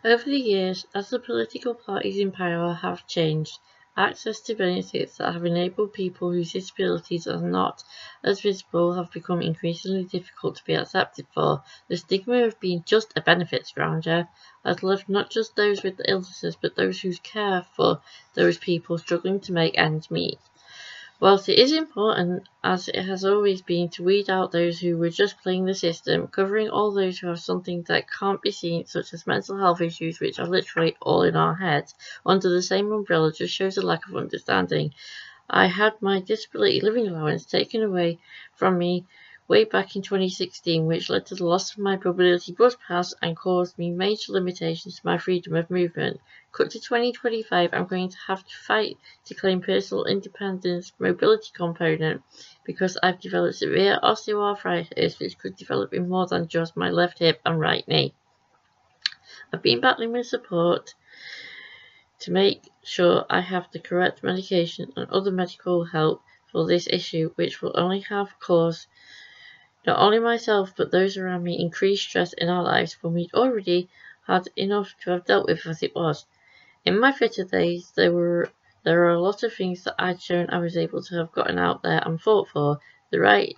Over the years, as the political parties in power have changed, access to benefits that have enabled people whose disabilities are not as visible have become increasingly difficult to be accepted for. The stigma of being just a benefits grounder has left not just those with illnesses but those who care for those people struggling to make ends meet. Whilst it is important, as it has always been, to weed out those who were just playing the system, covering all those who have something that can't be seen, such as mental health issues which are literally all in our heads, under the same umbrella just shows a lack of understanding. I had my disability living allowance taken away from me way back in 2016, which led to the loss of my mobility bus pass and caused me major limitations to my freedom of movement. Cut to 2025, I'm going to have to fight to claim personal independence mobility component because I've developed severe osteoarthritis which could develop in more than just my left hip and right knee. I've been battling with support to make sure I have the correct medication and other medical help for this issue, which will only have caused not only myself but those around me increased stress in our lives when we'd already had enough to have dealt with as it was. In my fitter days, there are a lot of things that I'd shown I was able to have gotten out there and fought for. The right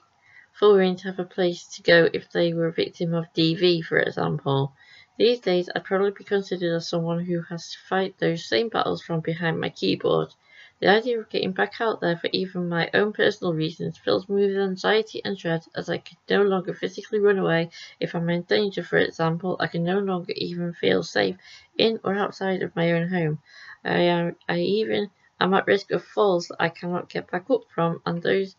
for women to have a place to go if they were a victim of DV, for example. These days, I'd probably be considered as someone who has to fight those same battles from behind my keyboard. The idea of getting back out there for even my own personal reasons fills me with anxiety and dread, as I can no longer physically run away if I'm in danger. For example, I can no longer even feel safe in or outside of my own home. I even am at risk of falls that I cannot get back up from, and those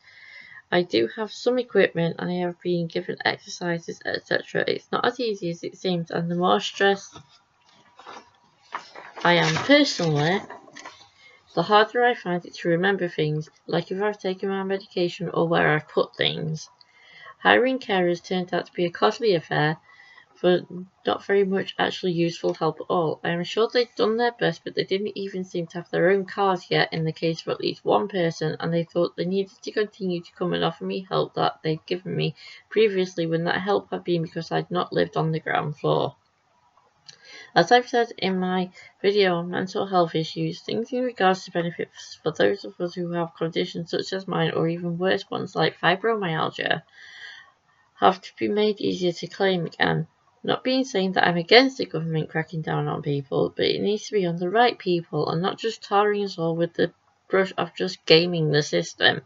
I do have some equipment and I have been given exercises, etc. It's not as easy as it seems, and the more stressed I am personally, the harder I find it to remember things, like if I've taken my medication or where I've put things. Hiring carers turned out to be a costly affair, for not very much actually useful help at all. I am sure they'd done their best, but they didn't even seem to have their own cars yet in the case of at least one person, and they thought they needed to continue to come and offer me help that they'd given me previously when that help had been because I'd not lived on the ground floor. As I've said in my video on mental health issues, things in regards to benefits for those of us who have conditions such as mine or even worse ones like fibromyalgia have to be made easier to claim again. Not being saying that I'm against the government cracking down on people, but it needs to be on the right people and not just tarring us all with the brush of just gaming the system.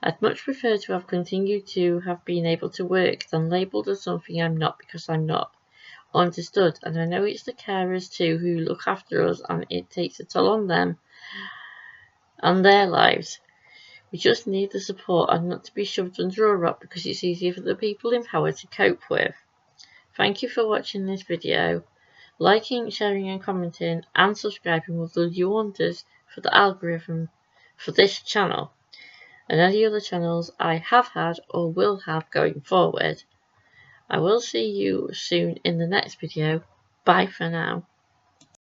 I'd much prefer to have continued to have been able to work than labelled as something I'm not because I'm not. Understood, and I know it's the carers too who look after us and it takes a toll on them and their lives. We just need the support and not to be shoved under a rock because it's easier for the people in power to cope with. Thank you for watching this video. Liking, sharing and commenting and subscribing will do you wonders for the algorithm for this channel and any other channels I have had or will have going forward. I will see you soon in the next video. Bye for now.